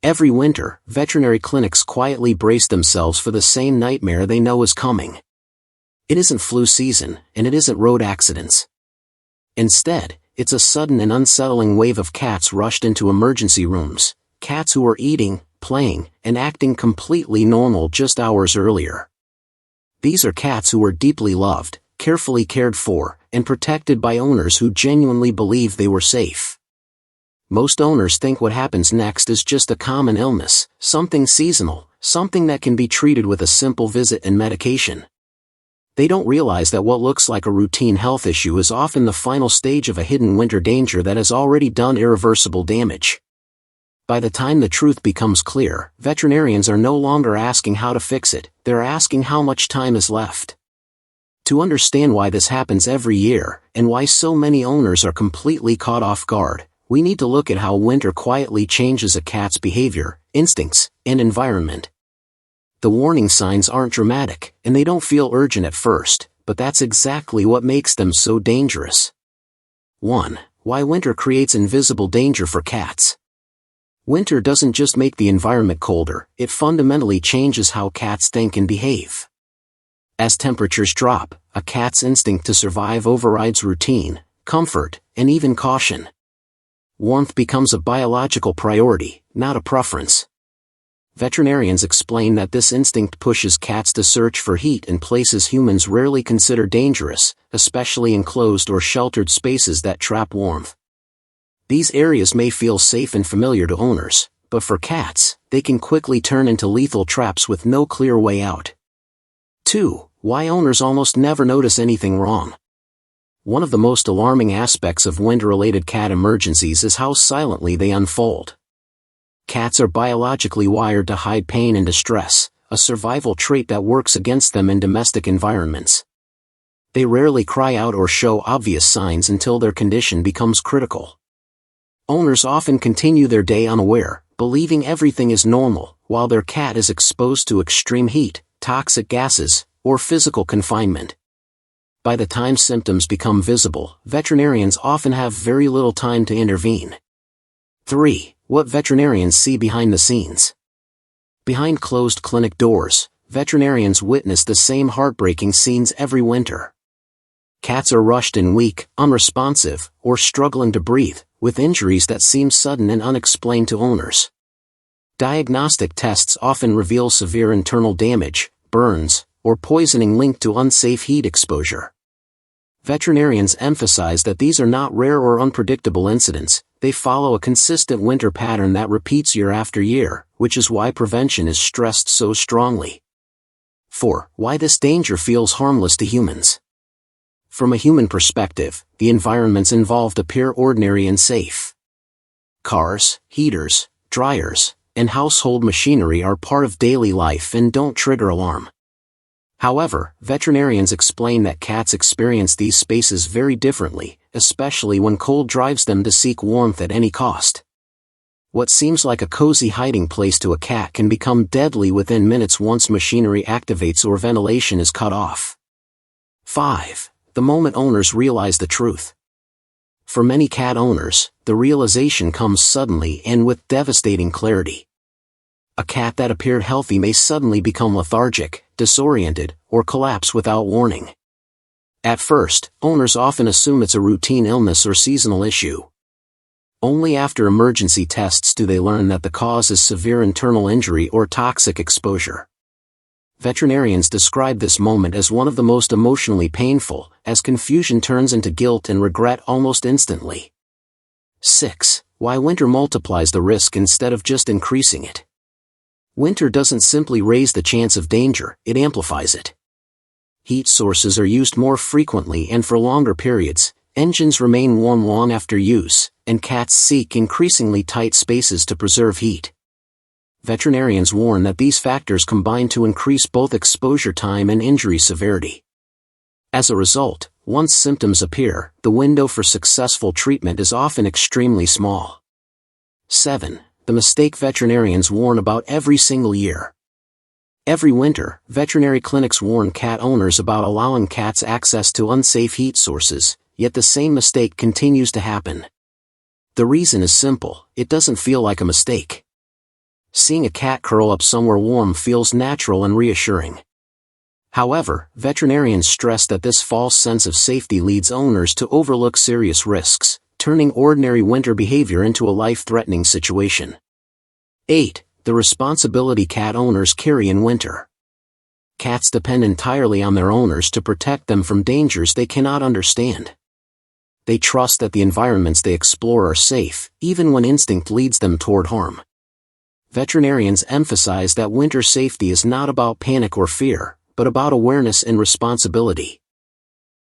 Every winter, veterinary clinics quietly brace themselves for the same nightmare they know is coming. It isn't flu season, and it isn't road accidents. Instead, it's a sudden and unsettling wave of cats rushed into emergency rooms, cats who are eating, playing, and acting completely normal just hours earlier. These are cats who are deeply loved, carefully cared for, and protected by owners who genuinely believe they were safe. Most owners think what happens next is just a common illness, something seasonal, something that can be treated with a simple visit and medication. They don't realize that what looks like a routine health issue is often the final stage of a hidden winter danger that has already done irreversible damage. By the time the truth becomes clear, veterinarians are no longer asking how to fix it, they're asking how much time is left. To understand why this happens every year, and why so many owners are completely caught off guard, we need to look at how winter quietly changes a cat's behavior, instincts, and environment. The warning signs aren't dramatic, and they don't feel urgent at first, but that's exactly what makes them so dangerous. 1. Why winter creates invisible danger for cats. Winter doesn't just make the environment colder, it fundamentally changes how cats think and behave. As temperatures drop, a cat's instinct to survive overrides routine, comfort, and even caution. Warmth becomes a biological priority, not a preference. Veterinarians explain that this instinct pushes cats to search for heat in places humans rarely consider dangerous, especially enclosed or sheltered spaces that trap warmth. These areas may feel safe and familiar to owners, but for cats, they can quickly turn into lethal traps with no clear way out. 2. Why owners almost never notice anything wrong. One of the most alarming aspects of winter-related cat emergencies is how silently they unfold. Cats are biologically wired to hide pain and distress, a survival trait that works against them in domestic environments. They rarely cry out or show obvious signs until their condition becomes critical. Owners often continue their day unaware, believing everything is normal, while their cat is exposed to extreme heat, toxic gases, or physical confinement. By the time symptoms become visible, veterinarians often have very little time to intervene. 3. What veterinarians see behind the scenes. Behind closed clinic doors, veterinarians witness the same heartbreaking scenes every winter. Cats are rushed in weak, unresponsive, or struggling to breathe, with injuries that seem sudden and unexplained to owners. Diagnostic tests often reveal severe internal damage, burns, or poisoning linked to unsafe heat exposure. Veterinarians emphasize that these are not rare or unpredictable incidents, they follow a consistent winter pattern that repeats year after year, which is why prevention is stressed so strongly. 4. Why this danger feels harmless to humans. From a human perspective, the environments involved appear ordinary and safe. Cars, heaters, dryers, and household machinery are part of daily life and don't trigger alarm. However, veterinarians explain that cats experience these spaces very differently, especially when cold drives them to seek warmth at any cost. What seems like a cozy hiding place to a cat can become deadly within minutes once machinery activates or ventilation is cut off. 5. The moment owners realize the truth. For many cat owners, the realization comes suddenly and with devastating clarity. A cat that appeared healthy may suddenly become lethargic, disoriented, or collapse without warning. At first, owners often assume it's a routine illness or seasonal issue. Only after emergency tests do they learn that the cause is severe internal injury or toxic exposure. Veterinarians describe this moment as one of the most emotionally painful, as confusion turns into guilt and regret almost instantly. 6. Why winter multiplies the risk instead of just increasing it. Winter doesn't simply raise the chance of danger, it amplifies it. Heat sources are used more frequently and for longer periods, engines remain warm long after use, and cats seek increasingly tight spaces to preserve heat. Veterinarians warn that these factors combine to increase both exposure time and injury severity. As a result, once symptoms appear, the window for successful treatment is often extremely small. 7. The mistake veterinarians warn about every single year. Every winter, veterinary clinics warn cat owners about allowing cats access to unsafe heat sources, yet the same mistake continues to happen. The reason is simple, it doesn't feel like a mistake. Seeing a cat curl up somewhere warm feels natural and reassuring. However, veterinarians stress that this false sense of safety leads owners to overlook serious risks, turning ordinary winter behavior into a life-threatening situation. 8. The responsibility cat owners carry in winter. Cats depend entirely on their owners to protect them from dangers they cannot understand. They trust that the environments they explore are safe, even when instinct leads them toward harm. Veterinarians emphasize that winter safety is not about panic or fear, but about awareness and responsibility.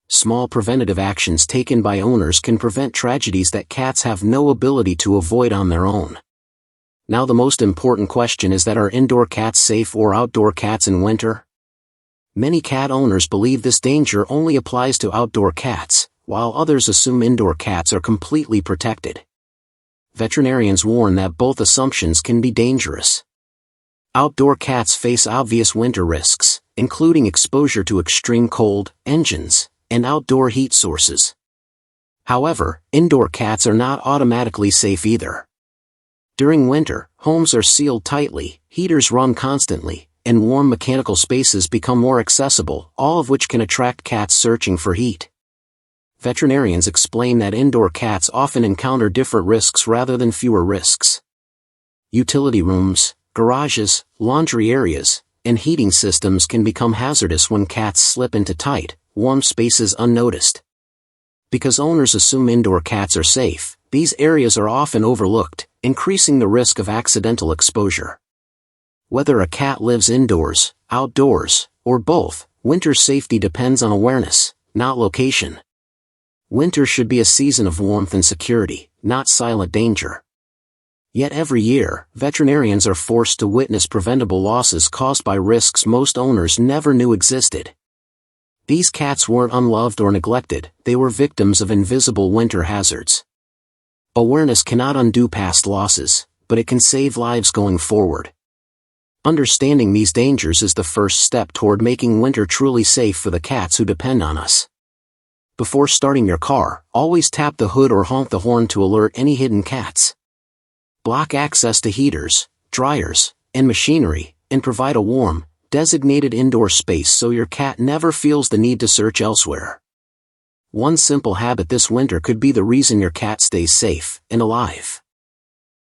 Small preventative actions taken by owners can prevent tragedies that cats have no ability to avoid on their own. Now the most important question is that are indoor cats safe or outdoor cats in winter? Many cat owners believe this danger only applies to outdoor cats, while others assume indoor cats are completely protected. Veterinarians warn that both assumptions can be dangerous. Outdoor cats face obvious winter risks, including exposure to extreme cold, engines, and outdoor heat sources. However, indoor cats are not automatically safe either. During winter, homes are sealed tightly, heaters run constantly, and warm mechanical spaces become more accessible, all of which can attract cats searching for heat. Veterinarians explain that indoor cats often encounter different risks rather than fewer risks. Utility rooms, garages, laundry areas, and heating systems can become hazardous when cats slip into tight, warm spaces unnoticed. Because owners assume indoor cats are safe, these areas are often overlooked, increasing the risk of accidental exposure. Whether a cat lives indoors, outdoors, or both, winter safety depends on awareness, not location. Winter should be a season of warmth and security, not silent danger. Yet every year, veterinarians are forced to witness preventable losses caused by risks most owners never knew existed. These cats weren't unloved or neglected, they were victims of invisible winter hazards. Awareness cannot undo past losses, but it can save lives going forward. Understanding these dangers is the first step toward making winter truly safe for the cats who depend on us. Before starting your car, always tap the hood or honk the horn to alert any hidden cats. Block access to heaters, dryers, and machinery, and provide a warm, designated indoor space so your cat never feels the need to search elsewhere. One simple habit this winter could be the reason your cat stays safe and alive.